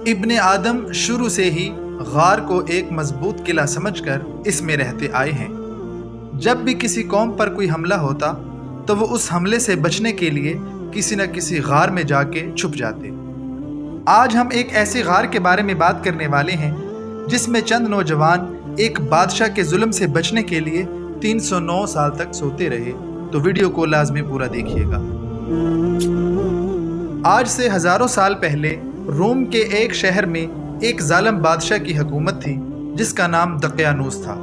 ابن آدم شروع سے ہی غار کو ایک مضبوط قلعہ سمجھ کر اس میں رہتے آئے ہیں۔ جب بھی کسی قوم پر کوئی حملہ ہوتا تو وہ اس حملے سے بچنے کے لیے کسی نہ کسی غار میں جا کے چھپ جاتے۔ آج ہم ایک ایسے غار کے بارے میں بات کرنے والے ہیں جس میں چند نوجوان ایک بادشاہ کے ظلم سے بچنے کے لیے 309 سال تک سوتے رہے۔ تو ویڈیو کو لازمی پورا دیکھیے گا۔ آج سے ہزاروں سال پہلے روم کے ایک شہر میں ایک ظالم بادشاہ کی حکومت تھی جس کا نام دقیانوس تھا۔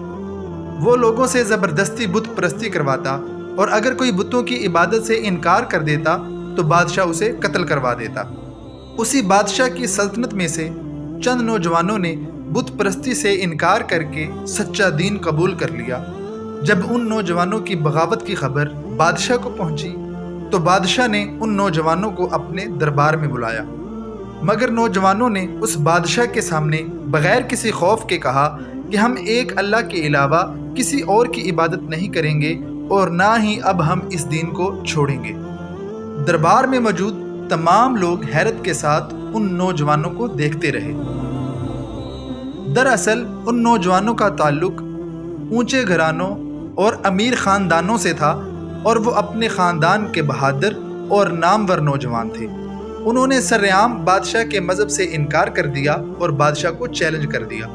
وہ لوگوں سے زبردستی بت پرستی کرواتا اور اگر کوئی بتوں کی عبادت سے انکار کر دیتا تو بادشاہ اسے قتل کروا دیتا۔ اسی بادشاہ کی سلطنت میں سے چند نوجوانوں نے بت پرستی سے انکار کر کے سچا دین قبول کر لیا۔ جب ان نوجوانوں کی بغاوت کی خبر بادشاہ کو پہنچی تو بادشاہ نے ان نوجوانوں کو اپنے دربار میں بلایا، مگر نوجوانوں نے اس بادشاہ کے سامنے بغیر کسی خوف کے کہا کہ ہم ایک اللہ کے علاوہ کسی اور کی عبادت نہیں کریں گے اور نہ ہی اب ہم اس دین کو چھوڑیں گے۔ دربار میں موجود تمام لوگ حیرت کے ساتھ ان نوجوانوں کو دیکھتے رہے۔ دراصل ان نوجوانوں کا تعلق اونچے گھرانوں اور امیر خاندانوں سے تھا اور وہ اپنے خاندان کے بہادر اور نامور نوجوان تھے۔ انہوں نے سرعام بادشاہ کے مذہب سے انکار کر دیا اور بادشاہ کو چیلنج کر دیا۔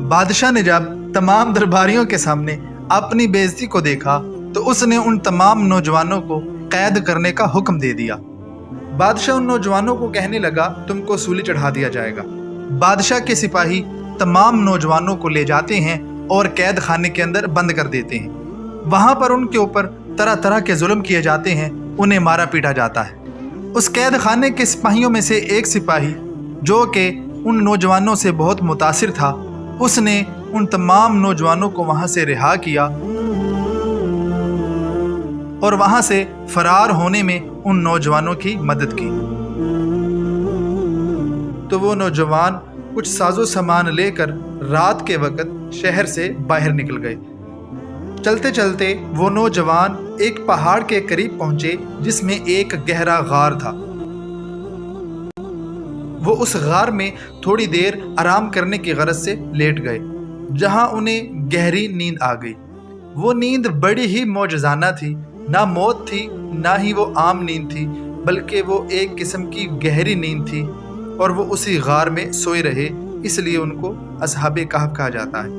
بادشاہ نے جب تمام درباریوں کے سامنے اپنی بے عزتی کو دیکھا تو اس نے ان تمام نوجوانوں کو قید کرنے کا حکم دے دیا۔ بادشاہ ان نوجوانوں کو کہنے لگا تم کو سولی چڑھا دیا جائے گا۔ بادشاہ کے سپاہی تمام نوجوانوں کو لے جاتے ہیں اور قید خانے کے اندر بند کر دیتے ہیں۔ وہاں پر ان کے اوپر طرح طرح کے ظلم کیے جاتے ہیں، انہیں مارا پیٹا جاتا ہے۔ اس قید خانے کے سپاہیوں میں سے ایک سپاہی جو کہ ان نوجوانوں سے بہت متاثر تھا، اس نے ان تمام نوجوانوں کو وہاں سے رہا کیا اور وہاں سے فرار ہونے میں ان نوجوانوں کی مدد کی۔ تو وہ نوجوان کچھ ساز و سامان لے کر رات کے وقت شہر سے باہر نکل گئے۔ چلتے چلتے وہ نوجوان ایک پہاڑ کے قریب پہنچے جس میں ایک گہرا غار تھا۔ وہ اس غار میں تھوڑی دیر آرام کرنے کی غرض سے لیٹ گئے، جہاں انہیں گہری نیند آ گئی۔ وہ نیند بڑی ہی معجزانہ تھی، نہ موت تھی نہ ہی وہ عام نیند تھی، بلکہ وہ ایک قسم کی گہری نیند تھی اور وہ اسی غار میں سوئے رہے، اس لیے ان کو اصحاب کہف کہا جاتا ہے۔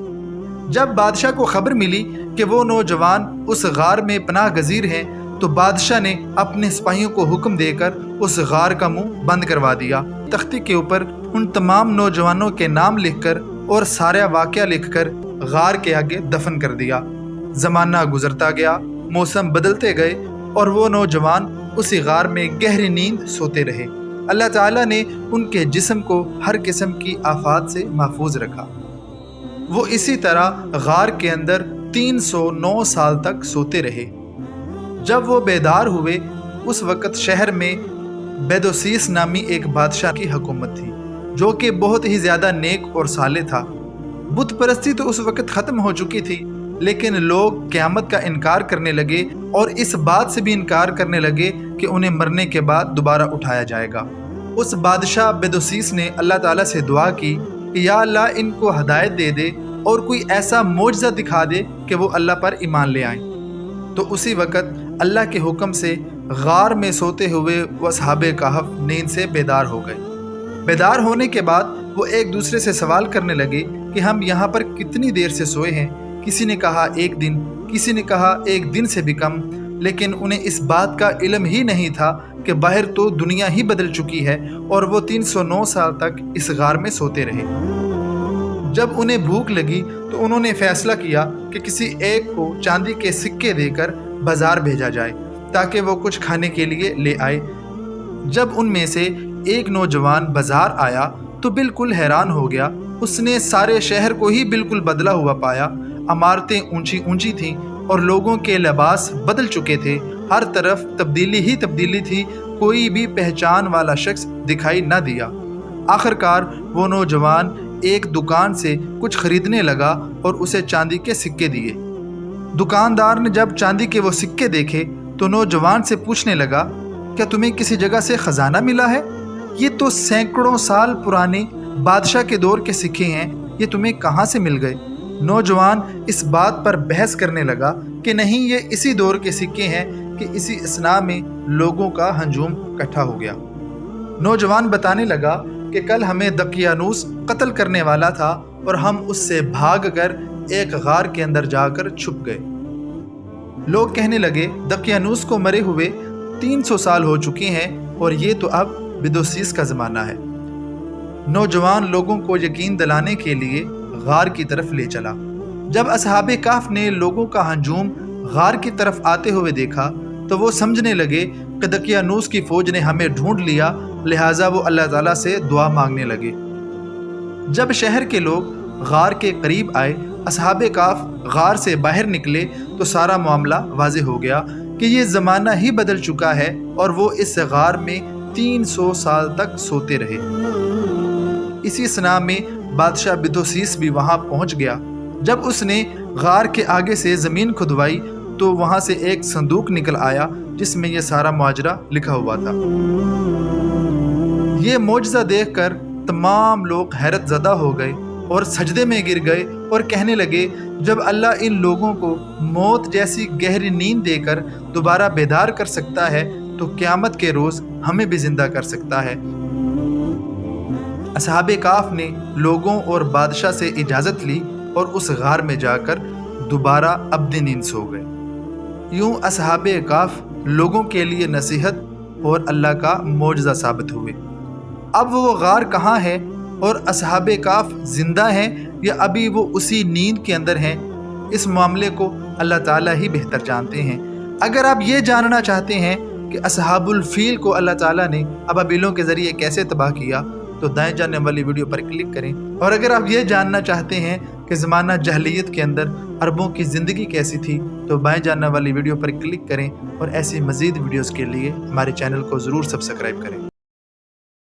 جب بادشاہ کو خبر ملی کہ وہ نوجوان اس غار میں پناہ گزیر ہیں تو بادشاہ نے اپنے سپاہیوں کو حکم دے کر اس غار کا منہ بند کروا دیا۔ تختی کے اوپر ان تمام نوجوانوں کے نام لکھ کر اور سارا واقعہ لکھ کر غار کے آگے دفن کر دیا۔ زمانہ گزرتا گیا، موسم بدلتے گئے اور وہ نوجوان اسی غار میں گہری نیند سوتے رہے۔ اللہ تعالیٰ نے ان کے جسم کو ہر قسم کی آفات سے محفوظ رکھا۔ وہ اسی طرح غار کے اندر 309 سال تک سوتے رہے۔ جب وہ بیدار ہوئے اس وقت شہر میں بیدوسیس نامی ایک بادشاہ کی حکومت تھی جو کہ بہت ہی زیادہ نیک اور صالح تھا۔ بت پرستی تو اس وقت ختم ہو چکی تھی، لیکن لوگ قیامت کا انکار کرنے لگے اور اس بات سے بھی انکار کرنے لگے کہ انہیں مرنے کے بعد دوبارہ اٹھایا جائے گا۔ اس بادشاہ بیدوسیس نے اللہ تعالیٰ سے دعا کی کہ یا اللہ ان کو ہدایت دے دے اور کوئی ایسا معجزہ دکھا دے کہ وہ اللہ پر ایمان لے آئیں۔ تو اسی وقت اللہ کے حکم سے غار میں سوتے ہوئے وہ اصحاب کہف نیند سے بیدار ہو گئے۔ بیدار ہونے کے بعد وہ ایک دوسرے سے سوال کرنے لگے کہ ہم یہاں پر کتنی دیر سے سوئے ہیں۔ کسی نے کہا 1 دن، کسی نے کہا 1 دن سے بھی کم، لیکن انہیں اس بات کا علم ہی نہیں تھا کہ باہر تو دنیا ہی بدل چکی ہے اور وہ 309 سال تک اس غار میں سوتے رہے۔ جب انہیں بھوک لگی تو انہوں نے فیصلہ کیا کہ کسی ایک کو چاندی کے سکے دے کر بازار بھیجا جائے تاکہ وہ کچھ کھانے کے لیے لے آئے۔ جب ان میں سے ایک نوجوان بازار آیا تو بالکل حیران ہو گیا۔ اس نے سارے شہر کو ہی بالکل بدلا ہوا پایا۔ عمارتیں اونچی اونچی تھیں اور لوگوں کے لباس بدل چکے تھے۔ ہر طرف تبدیلی ہی تبدیلی تھی، کوئی بھی پہچان والا شخص دکھائی نہ دیا۔ آخرکار وہ نوجوان ایک دکان سے کچھ خریدنے لگا اور اسے چاندی کے سکے دیے۔ دکاندار نے جب چاندی کے وہ سکے دیکھے تو نوجوان سے پوچھنے لگا کیا تمہیں کسی جگہ سے خزانہ ملا ہے؟ یہ تو سینکڑوں سال پرانے بادشاہ کے دور کے سکے ہیں، یہ تمہیں کہاں سے مل گئے؟ نوجوان اس بات پر بحث کرنے لگا کہ نہیں، یہ اسی دور کے سکے ہیں کہ اسی اثناء میں لوگوں کا ہجوم اکٹھا ہو گیا۔ نوجوان بتانے لگا کہ کل ہمیں دقیانوس قتل کرنے والا تھا اور ہم اس سے بھاگ کر ایک غار کے اندر جا کر چھپ گئے۔ لوگ کہنے لگے دقیانوس کو مرے ہوئے 300 سال ہو چکے ہیں اور یہ تو اب بدوسیس کا زمانہ ہے۔ نوجوان لوگوں کو یقین دلانے کے لیے غار کی طرف لے چلا۔ جب اصحاب کہف نے لوگوں کا ہجوم غار کی طرف آتے ہوئے دیکھا تو وہ سمجھنے لگے کہ دقیانوس کی فوج نے ہمیں ڈھونڈ لیا، لہٰذا وہ اللہ تعالیٰ سے دعا مانگنے لگے۔ جب شہر کے لوگ غار کے قریب آئے، اصحاب کہف غار سے باہر نکلے تو سارا معاملہ واضح ہو گیا کہ یہ زمانہ ہی بدل چکا ہے اور وہ اس غار میں 300 سال تک سوتے رہے۔ اسی اثناء میں بادشاہ بدوسیس بھی وہاں پہنچ گیا۔ جب اس نے غار کے آگے سے زمین کھدوائی تو وہاں سے ایک صندوق نکل آیا جس میں یہ سارا ماجرا لکھا ہوا تھا۔ یہ معجزہ دیکھ کر تمام لوگ حیرت زدہ ہو گئے اور سجدے میں گر گئے اور کہنے لگے جب اللہ ان لوگوں کو موت جیسی گہری نیند دے کر دوبارہ بیدار کر سکتا ہے تو قیامت کے روز ہمیں بھی زندہ کر سکتا ہے۔ اصحاب کہف نے لوگوں اور بادشاہ سے اجازت لی اور اس غار میں جا کر دوبارہ ابدی نیند سو گئے۔ یوں اصحاب کہف لوگوں کے لیے نصیحت اور اللہ کا معجزہ ثابت ہوئے۔ اب وہ غار کہاں ہے اور اصحاب کہف زندہ ہیں یا ابھی وہ اسی نیند کے اندر ہیں، اس معاملے کو اللہ تعالیٰ ہی بہتر جانتے ہیں۔ اگر آپ یہ جاننا چاہتے ہیں کہ اصحاب الفیل کو اللہ تعالیٰ نے ابابیلوں کے ذریعے کیسے تباہ کیا تو دائیں جانے والی ویڈیو پر کلک کریں، اور اگر آپ یہ جاننا چاہتے ہیں کہ زمانہ جاہلیت کے اندر عربوں کی زندگی کیسی تھی تو بائیں جانے والی ویڈیو پر کلک کریں، اور ایسی مزید ویڈیوز کے لیے ہمارے چینل کو ضرور سبسکرائب کریں۔